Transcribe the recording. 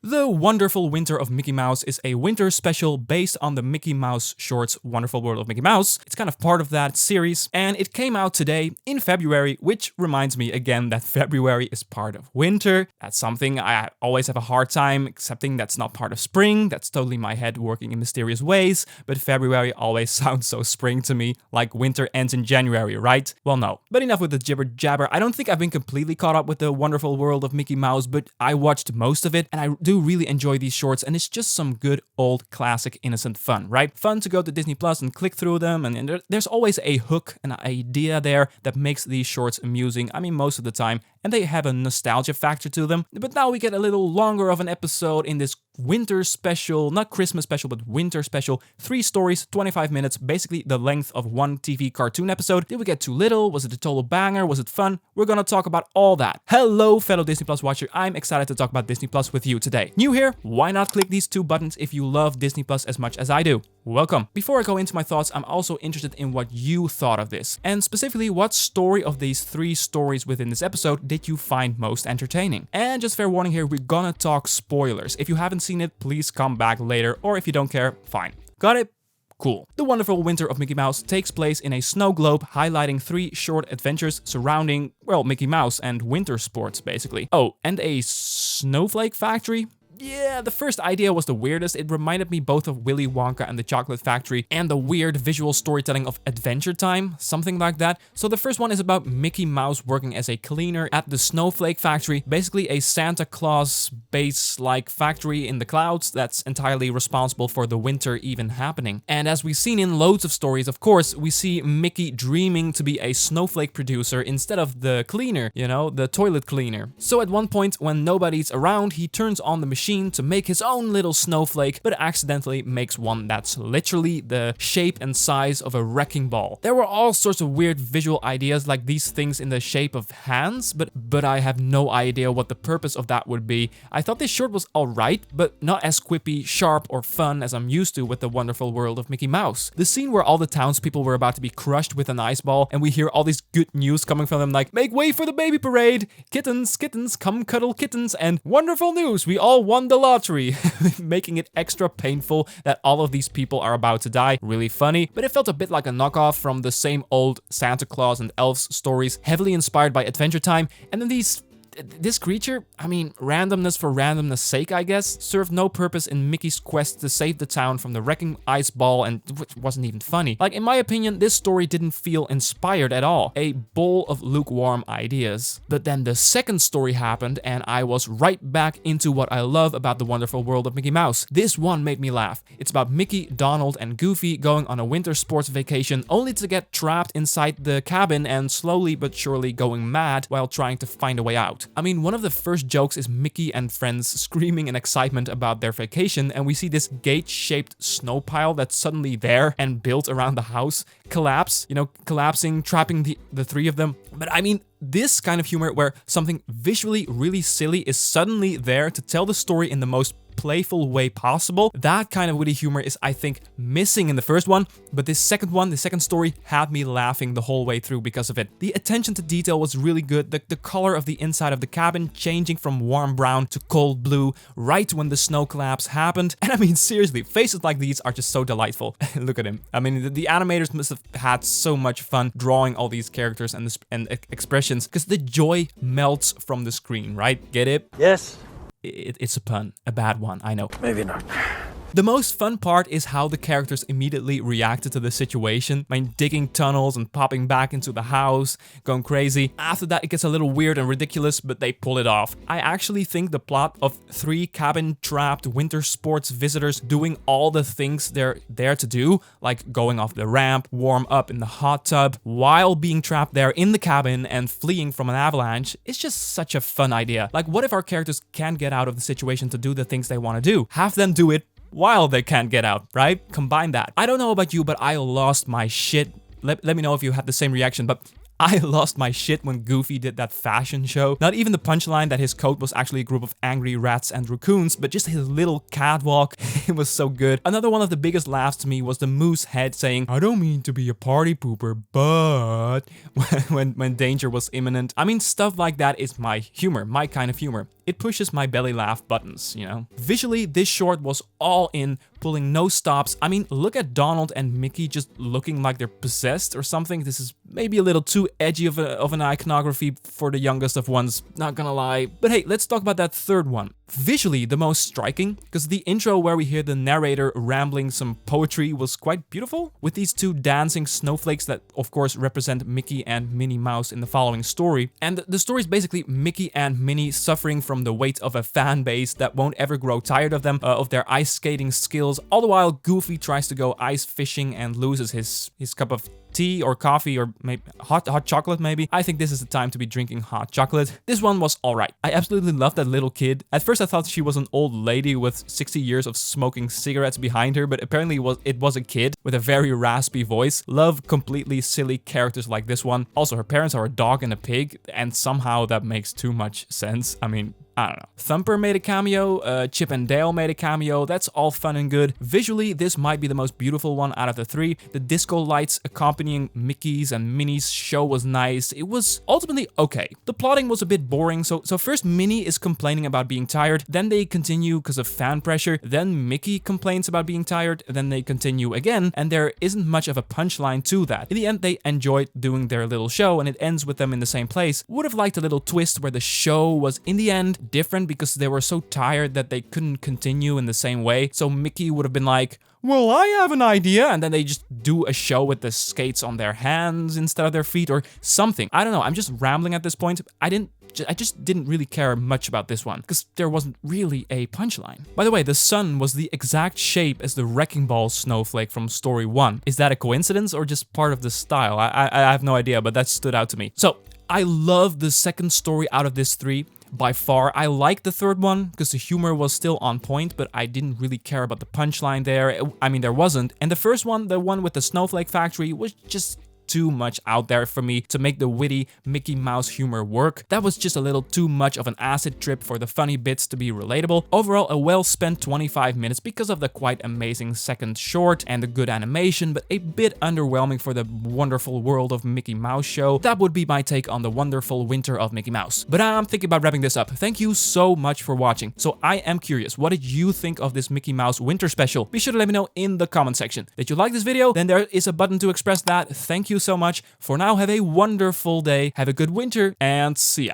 The Wonderful Winter of Mickey Mouse is a winter special based on the Mickey Mouse shorts Wonderful World of Mickey Mouse. It's kind of part of that series, and it came out today in February, which reminds me again that February is part of winter. That's something I always have a hard time accepting. That's not part of spring. That's totally my head working in mysterious ways, but February always sounds so spring to me, like winter ends in January, right? Well, no. But enough with the jibber jabber. I don't think I've been completely caught up with the Wonderful World of Mickey Mouse, but I watched most of it, and I do really enjoy these shorts, and it's just some good old classic innocent fun, right? Fun to go to Disney Plus and click through them, and there's always a hook, an idea there that makes these shorts amusing, I mean most of the time, and they have a nostalgia factor to them. But now we get a little longer of an episode in this winter special, not Christmas special, but winter special. 3 stories, 25 minutes, basically the length of one TV cartoon episode. Did we get too little? Was it a total banger? Was it fun? We're gonna talk about all that. Hello, fellow Disney Plus watcher. I'm excited to talk about Disney Plus with you today. New here? Why not click these 2 buttons if you love Disney Plus as much as I do? Welcome. Before I go into my thoughts, I'm also interested in what you thought of this, and specifically what story of these 3 stories within this episode did you find most entertaining? And just fair warning here, we're gonna talk spoilers. If you haven't seen it, please come back later, or if you don't care, fine. Got it? Cool. The Wonderful Winter of Mickey Mouse takes place in a snow globe, highlighting 3 short adventures surrounding, well, Mickey Mouse and winter sports, basically. Oh, and a snowflake factory? Yeah, the first idea was the weirdest. It reminded me both of Willy Wonka and the Chocolate Factory and the weird visual storytelling of Adventure Time, something like that. So the first one is about Mickey Mouse working as a cleaner at the Snowflake Factory, basically a Santa Claus base-like factory in the clouds that's entirely responsible for the winter even happening. And as we've seen in loads of stories, of course, we see Mickey dreaming to be a snowflake producer instead of the cleaner, you know, the toilet cleaner. So at one point, when nobody's around, he turns on the machine to make his own little snowflake, but accidentally makes one that's literally the shape and size of a wrecking ball. There were all sorts of weird visual ideas, like these things in the shape of hands, but I have no idea what the purpose of that would be. I thought this short was alright, but not as quippy, sharp, or fun as I'm used to with the Wonderful World of Mickey Mouse. The scene where all the townspeople were about to be crushed with an ice ball, and we hear all this good news coming from them, like, make way for the baby parade! Kittens, kittens, come cuddle kittens, and wonderful news, we all won the lottery, making it extra painful that all of these people are about to die. Really funny, but it felt a bit like a knockoff from the same old Santa Claus and elves stories, heavily inspired by Adventure Time, and then this creature, I mean, randomness for randomness sake, I guess, served no purpose in Mickey's quest to save the town from the wrecking ice ball, and which wasn't even funny. Like, in my opinion, this story didn't feel inspired at all. A bowl of lukewarm ideas. But then the second story happened, and I was right back into what I love about the Wonderful World of Mickey Mouse. This one made me laugh. It's about Mickey, Donald, and Goofy going on a winter sports vacation, only to get trapped inside the cabin and slowly but surely going mad while trying to find a way out. I mean, one of the first jokes is Mickey and friends screaming in excitement about their vacation, and we see this gate-shaped snow pile that's suddenly there and built around the house collapse, collapsing, trapping the 3 of them. But I mean, this kind of humor where something visually really silly is suddenly there to tell the story in the most playful way possible. That kind of witty humor is, I think, missing in the first one, but this second one, the second story, had me laughing the whole way through because of it. The attention to detail was really good. The color of the inside of the cabin changing from warm brown to cold blue right when the snow collapse happened. And I mean, seriously, faces like these are just so delightful. Look at him. I mean, the animators must have had so much fun drawing all these characters and expressions, because the joy melts from the screen, right? Get it? Yes. It's a pun. A bad one, I know. Maybe not. The most fun part is how the characters immediately reacted to the situation. I mean, digging tunnels and popping back into the house, going crazy. After that, it gets a little weird and ridiculous, but they pull it off. I actually think the plot of 3 cabin-trapped winter sports visitors doing all the things they're there to do, like going off the ramp, warm up in the hot tub, while being trapped there in the cabin and fleeing from an avalanche, is just such a fun idea. Like, what if our characters can't get out of the situation to do the things they want to do? Have them do it while they can't get out, right? Combine that. I don't know about you, but I lost my shit. Let me know if you had the same reaction, but I lost my shit when Goofy did that fashion show. Not even the punchline that his coat was actually a group of angry rats and raccoons, but just his little catwalk. It was so good. Another one of the biggest laughs to me was the moose head saying, "I don't mean to be a party pooper, but..." when danger was imminent. I mean, stuff like that is my humor, my kind of humor. it pushes my belly laugh buttons, you know? Visually, this short was all in, pulling no stops. I mean, look at Donald and Mickey just looking like they're possessed or something. This is maybe a little too edgy of an iconography for the youngest of ones, not gonna lie. But hey, let's talk about that third one. Visually the most striking, because the intro where we hear the narrator rambling some poetry was quite beautiful, with these two dancing snowflakes that of course represent Mickey and Minnie Mouse in the following story. And the story is basically Mickey and Minnie suffering from the weight of a fan base that won't ever grow tired of them, of their ice skating skills, all the while Goofy tries to go ice fishing and loses his cup of tea or coffee or maybe hot chocolate maybe. I think this is the time to be drinking hot chocolate. This one was alright. I absolutely love that little kid. At first I thought she was an old lady with 60 years of smoking cigarettes behind her, but apparently it was a kid with a very raspy voice. Love completely silly characters like this one. Also, her parents are a dog and a pig, and somehow that makes too much sense. I mean, I don't know. Thumper made a cameo, Chip and Dale made a cameo, that's all fun and good. Visually, this might be the most beautiful one out of the three. The disco lights accompanying Mickey's and Minnie's show was nice. It was ultimately okay. The plotting was a bit boring, so first Minnie is complaining about being tired, then they continue because of fan pressure, then Mickey complains about being tired, then they continue again, and there isn't much of a punchline to that. In the end, they enjoyed doing their little show, and it ends with them in the same place. Would have liked a little twist where the show was, in the end, different because they were so tired that they couldn't continue in the same way. So Mickey would have been like, well, I have an idea, and then they just do a show with the skates on their hands instead of their feet or something. I don't know, I'm just rambling at this point. I just didn't really care much about this one because there wasn't really a punchline. By the way, the sun was the exact shape as the Wrecking Ball snowflake from story 1. Is that a coincidence or just part of the style? I have no idea, but that stood out to me. So I love the second story out of this three. By far, I liked the third one because the humor was still on point, but I didn't really care about the punchline there. I mean, there wasn't. And the first one, the one with the Snowflake Factory, was just too much out there for me to make the witty Mickey Mouse humor work. That was just a little too much of an acid trip for the funny bits to be relatable. Overall, a well-spent 25 minutes because of the quite amazing second short and the good animation, but a bit underwhelming for the wonderful world of Mickey Mouse show. That would be my take on the wonderful winter of Mickey Mouse. But I'm thinking about wrapping this up. Thank you so much for watching. So I am curious, what did you think of this Mickey Mouse winter special? Be sure to let me know in the comment section. Did you like this video? Then there is a button to express that. Thank you so much. For now, have a wonderful day, have a good winter, and see ya.